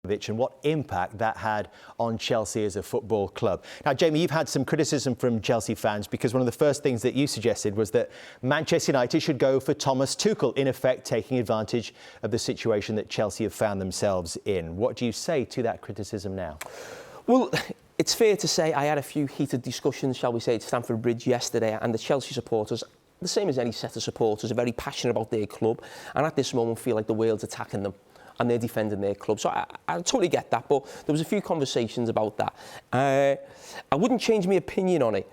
and what impact that had on Chelsea as a football club. Now, Jamie, you've had some criticism from Chelsea fans because one of the first things that you suggested was that Manchester United should go for Thomas Tuchel, in effect taking advantage of the situation that Chelsea have found themselves in. What do you say to that criticism now? Well, it's fair to say I had a few heated discussions, shall we say, at Stamford Bridge yesterday, and the Chelsea supporters, the same as any set of supporters, are very passionate about their club and at this moment feel like the world's attacking them and they're defending their club. So I totally get that, but there was a few conversations about that. I wouldn't change my opinion on it.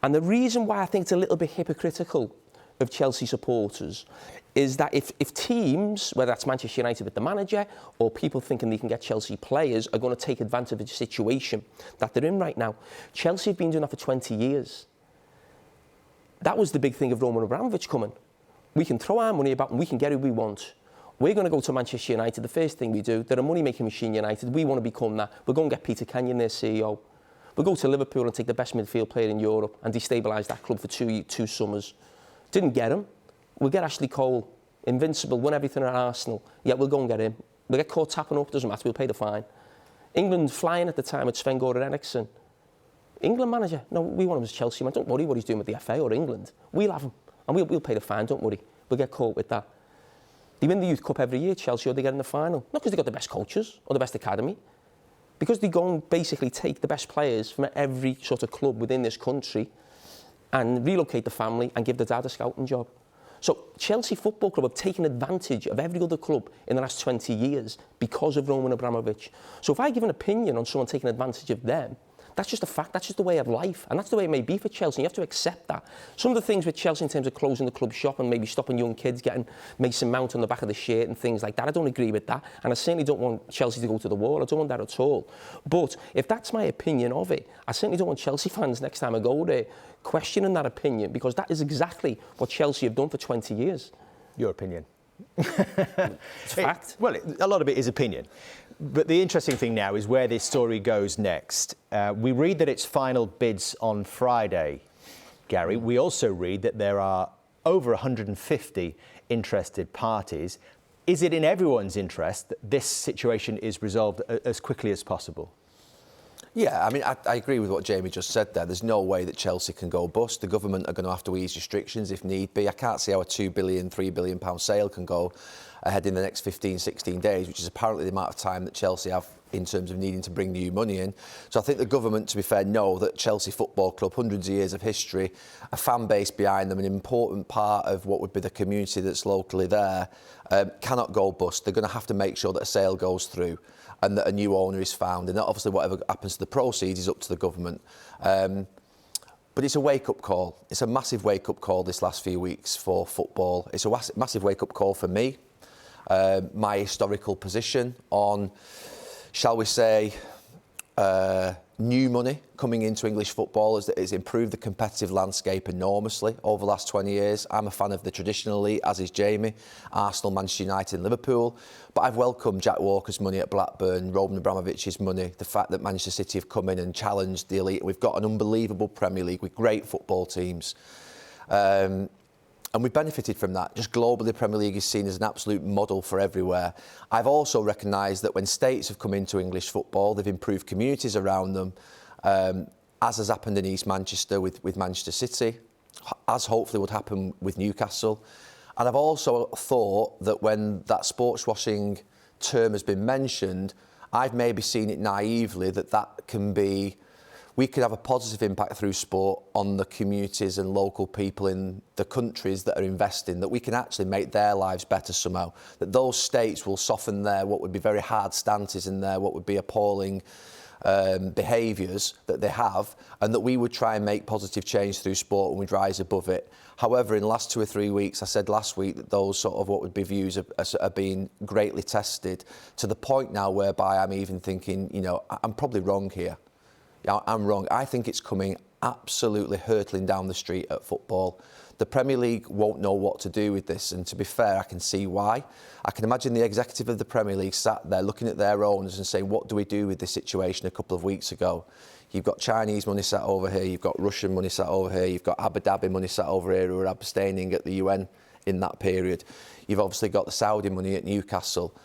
And the reason why I think it's a little bit hypocritical of Chelsea supporters is that if teams, whether that's Manchester United with the manager or people thinking they can get Chelsea players, are going to take advantage of the situation that they're in right now. Chelsea have been doing that for 20 years. That was the big thing of Roman Abramovich coming. We can throw our money about and we can get who we want. We're going to go to Manchester United. The first thing we do, they're a money-making machine, United. We want to become that. We'll go and get Peter Kenyon, their CEO. We'll go to Liverpool and take the best midfield player in Europe and destabilise that club for two summers. Didn't get him. We'll get Ashley Cole, invincible, won everything at Arsenal. Yeah, we'll go and get him. We'll get caught tapping up, doesn't matter, we'll pay the fine. England flying at the time with Sven-Göran Eriksson. England manager, no, we want him as Chelsea man. Don't worry what he's doing with the FA or England. We'll have him, and we'll pay the fine, don't worry. We'll get caught with that. They win the Youth Cup every year, Chelsea, or they get in the final. Not because they've got the best coaches or the best academy. Because they go and basically take the best players from every sort of club within this country and relocate the family and give the dad a scouting job. So Chelsea Football Club have taken advantage of every other club in the last 20 years because of Roman Abramovich. So if I give an opinion on someone taking advantage of them, that's just a fact, that's just the way of life. And that's the way it may be for Chelsea. You have to accept that. Some of the things with Chelsea in terms of closing the club shop and maybe stopping young kids getting Mason Mount on the back of the shirt and things like that, I don't agree with that. And I certainly don't want Chelsea to go to the wall. I don't want that at all. But if that's my opinion of it, I certainly don't want Chelsea fans next time I go there questioning that opinion, because that is exactly what Chelsea have done for 20 years. Your opinion. It's a fact. A lot of it is opinion. But the interesting thing now is where this story goes next. We read that it's final bids on Friday, Gary. We also read that there are over 150 interested parties. Is it in everyone's interest that this situation is resolved as quickly as possible? Yeah, I mean, I agree with what Jamie just said there. There's no way that Chelsea can go bust. The government are going to have to ease restrictions if need be. I can't see how a £2 billion, £3 billion sale can go ahead in the next 15, 16 days, which is apparently the amount of time that Chelsea have in terms of needing to bring new money in. So I think the government, to be fair, know that Chelsea Football Club, hundreds of years of history, a fan base behind them, an important part of what would be the community that's locally there, cannot go bust. They're going to have to make sure that a sale goes through and that a new owner is found, and that obviously whatever happens to the proceeds is up to the government. But it's a wake-up call. It's a massive wake-up call this last few weeks for football. It's a massive wake-up call for me. My historical position on, shall we say, new money coming into English football has improved the competitive landscape enormously over the last 20 years. I'm a fan of the traditional elite, as is Jamie, Arsenal, Manchester United and Liverpool. But I've welcomed Jack Walker's money at Blackburn, Roman Abramovich's money, the fact that Manchester City have come in and challenged the elite. We've got an unbelievable Premier League with great football teams. And we've benefited from that. Just globally, the Premier League is seen as an absolute model for everywhere. I've also recognised that when states have come into English football, they've improved communities around them, as has happened in East Manchester with Manchester City, as hopefully would happen with Newcastle. And I've also thought that when that sports washing term has been mentioned, I've maybe seen it naively that can be... we could have a positive impact through sport on the communities and local people in the countries that are investing, that we can actually make their lives better somehow, that those states will soften their what would be very hard stances and their what would be appalling behaviours that they have, and that we would try and make positive change through sport and we'd rise above it. However, in the last 2 or 3 weeks, I said last week that those sort of what would be views are being greatly tested to the point now whereby I'm even thinking, you know, I'm probably wrong here. I'm wrong. I think it's coming absolutely hurtling down the street at football. The Premier League won't know what to do with this, and to be fair, I can see why. I can imagine the executive of the Premier League sat there looking at their owners and saying, what do we do with this situation a couple of weeks ago? You've got Chinese money sat over here, you've got Russian money sat over here, you've got Abu Dhabi money sat over here who are abstaining at the UN in that period. You've obviously got the Saudi money at Newcastle.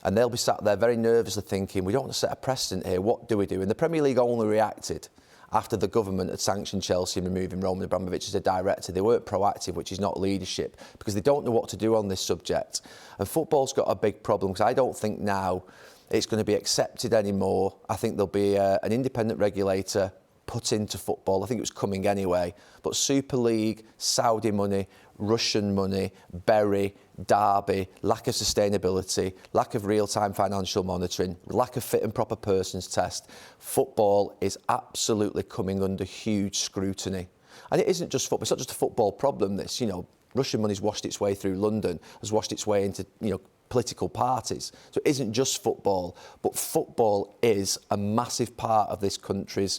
And they'll be sat there very nervously thinking, we don't want to set a precedent here, what do we do? And the Premier League only reacted after the government had sanctioned Chelsea and removing Roman Abramovich as a director. They weren't proactive, which is not leadership, because they don't know what to do on this subject. And football's got a big problem, because I don't think now it's going to be accepted anymore. I think there'll be an independent regulator put into football. I think it was coming anyway. But Super League, Saudi money, Russian money, Bury, Derby, lack of sustainability, lack of real-time financial monitoring, lack of fit and proper persons test. Football is absolutely coming under huge scrutiny. And it isn't just football. It's not just a football problem, this. You know, Russian money's washed its way through London, has washed its way into, you know, political parties. So it isn't just football, but football is a massive part of this country's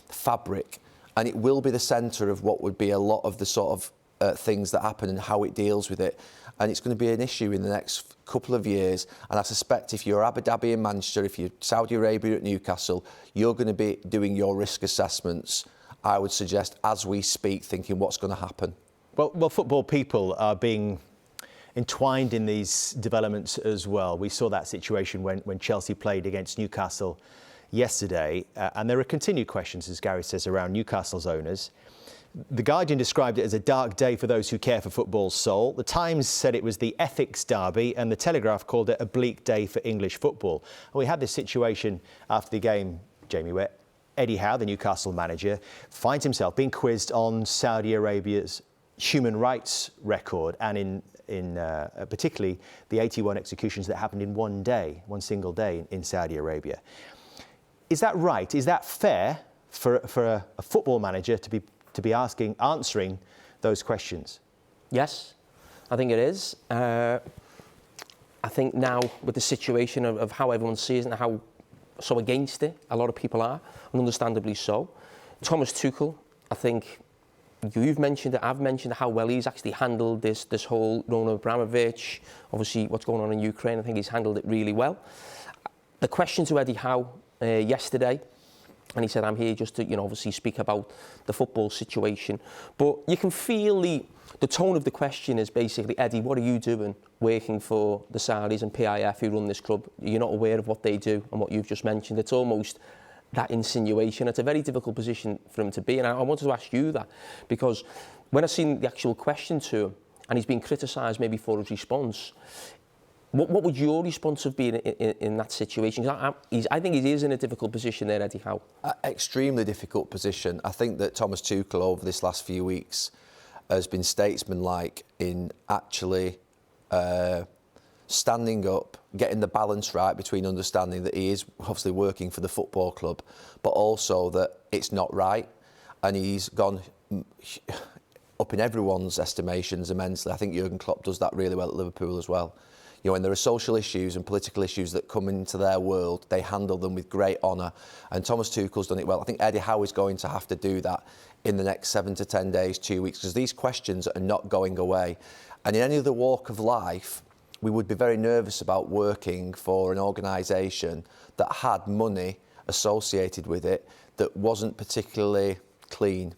fabric, and it will be the centre of what would be a lot of the sort of things that happen and how it deals with it. And it's going to be an issue in the next couple of years. And I suspect if you're Abu Dhabi in Manchester, if you're Saudi Arabia at Newcastle, you're going to be doing your risk assessments, I would suggest, as we speak, thinking what's going to happen. Well, football people are being entwined in these developments as well. We saw that situation when Chelsea played against Newcastle yesterday, and there are continued questions, as Gary says, around Newcastle's owners. The Guardian described it as a dark day for those who care for football's soul. The Times said it was the ethics derby, and the Telegraph called it a bleak day for English football. And we had this situation after the game, Jamie, where Eddie Howe, the Newcastle manager, finds himself being quizzed on Saudi Arabia's human rights record, and in particularly the 81 executions that happened in one single day in Saudi Arabia. Is that right? Is that fair for a football manager to be answering those questions? Yes, I think it is. I think now with the situation of how everyone sees it and how so against it a lot of people are, and understandably so. Thomas Tuchel, I think you've mentioned it, I've mentioned how well he's actually handled this whole Roman Abramovich, obviously what's going on in Ukraine. I think he's handled it really well. The question to Eddie Howe yesterday, and he said, I'm here just to, you know, obviously speak about the football situation. But you can feel the tone of the question is basically, Eddie, what are you doing working for the Saudis and PIF who run this club? You're not aware of what they do and what you've just mentioned. It's almost that insinuation. It's a very difficult position for him to be. And I wanted to ask you that, because when I seen the actual question to him, and he's been criticised maybe for his response, what would your response have been in that situation? I think he is in a difficult position there, Eddie Howe. Extremely difficult position. I think that Thomas Tuchel over this last few weeks has been statesmanlike in actually standing up, getting the balance right between understanding that he is obviously working for the football club, but also that it's not right. And he's gone up in everyone's estimations immensely. I think Jurgen Klopp does that really well at Liverpool as well. You know, when there are social issues and political issues that come into their world, they handle them with great honour. And Thomas Tuchel's done it well. I think Eddie Howe is going to have to do that in the next 7 to 10 days, 2 weeks, because these questions are not going away. And in any other walk of life, we would be very nervous about working for an organisation that had money associated with it that wasn't particularly clean.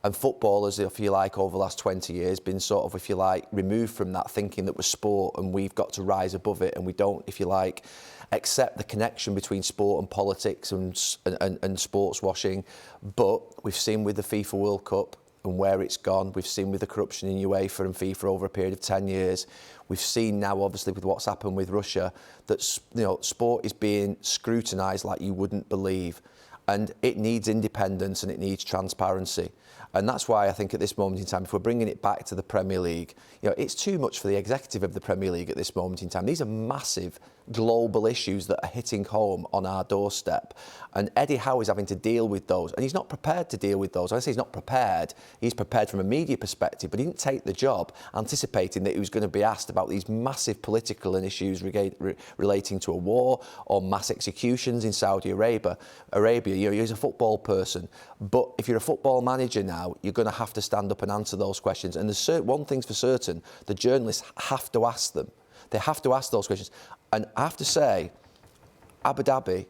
And footballers, if you like, over the last 20 years, been sort of, if you like, removed from that thinking that was sport, and we've got to rise above it, and we don't, if you like, accept the connection between sport and politics and sports washing. But we've seen with the FIFA World Cup and where it's gone, we've seen with the corruption in UEFA and FIFA over a period of 10 years, we've seen now, obviously, with what's happened with Russia, that, you know, sport is being scrutinised like you wouldn't believe. And it needs independence and it needs transparency. And that's why I think at this moment in time, if we're bringing it back to the Premier League, you know, it's too much for the executive of the Premier League at this moment in time. These are massive global issues that are hitting home on our doorstep. And Eddie Howe is having to deal with those. And he's not prepared to deal with those. I say he's not prepared. He's prepared from a media perspective, but he didn't take the job anticipating that he was going to be asked about these massive political and issues relating to a war or mass executions in Saudi Arabia. You know, he's a football person. But if you're a football manager now, you're going to have to stand up and answer those questions. And there's one thing's for certain, the journalists have to ask them. They have to ask those questions. And I have to say, Abu Dhabi,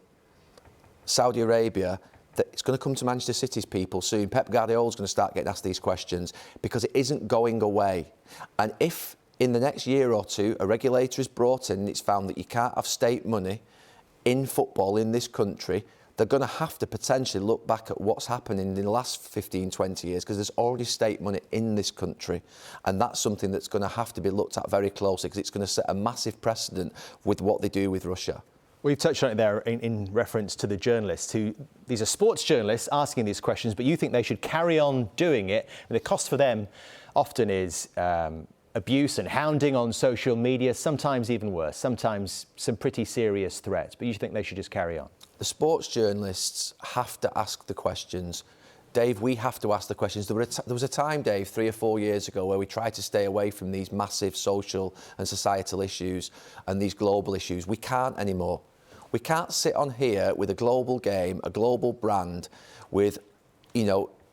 Saudi Arabia, that it's going to come to Manchester City's people soon. Pep Guardiola's going to start getting asked these questions because it isn't going away. And if in the next year or two, a regulator is brought in and it's found that you can't have state money in football in this country, they're going to have to potentially look back at what's happening in the last 15, 20 years, because there's already state money in this country. And that's something that's going to have to be looked at very closely, because it's going to set a massive precedent with what they do with Russia. We've touched on it there in reference to the journalists these are sports journalists asking these questions, but you think they should carry on doing it. And the cost for them often is abuse and hounding on social media, sometimes even worse, sometimes some pretty serious threats. But you think they should just carry on? The sports journalists have to ask the questions. Dave, we have to ask the questions. There was a time, Dave, 3 or 4 years ago where we tried to stay away from these massive social and societal issues and these global issues. We can't anymore. We can't sit on here with a global game, a global brand, with,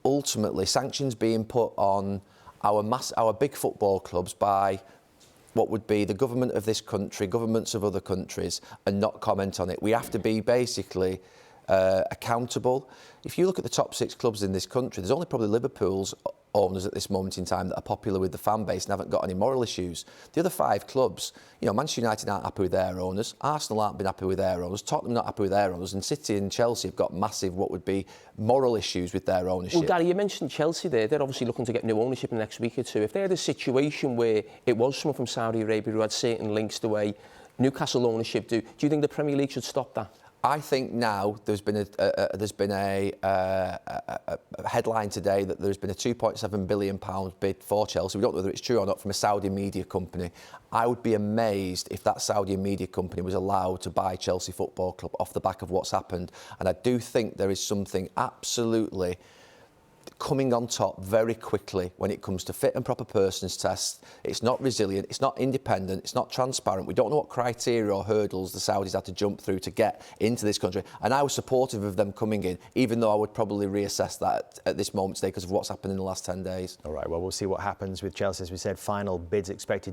ultimately sanctions being put on our big football clubs by what would be the government of this country, governments of other countries, and not comment on it. We have to be basically accountable. If you look at the top 6 clubs in this country, there's only probably Liverpool's owners at this moment in time that are popular with the fan base and haven't got any moral issues. The other 5 clubs, Manchester United aren't happy with their owners, Arsenal aren't been happy with their owners, Tottenham not happy with their owners, and City and Chelsea have got massive, what would be, moral issues with their ownership. Well, Gary, you mentioned Chelsea there. They're obviously looking to get new ownership in the next week or two. If they had a situation where it was someone from Saudi Arabia who had certain links the way Newcastle ownership do you think the Premier League should stop that? I think now there's been a headline today that there's been a £2.7 billion bid for Chelsea. We don't know whether it's true or not, from a Saudi media company. I would be amazed if that Saudi media company was allowed to buy Chelsea Football Club off the back of what's happened. And I do think there is something absolutely coming on top very quickly when it comes to fit and proper persons tests. It's not resilient, it's not independent, it's not transparent. We don't know what criteria or hurdles the Saudis had to jump through to get into this country. And I was supportive of them coming in, even though I would probably reassess that at this moment today because of what's happened in the last 10 days. All right, well, we'll see what happens with Chelsea. As we said, final bids expected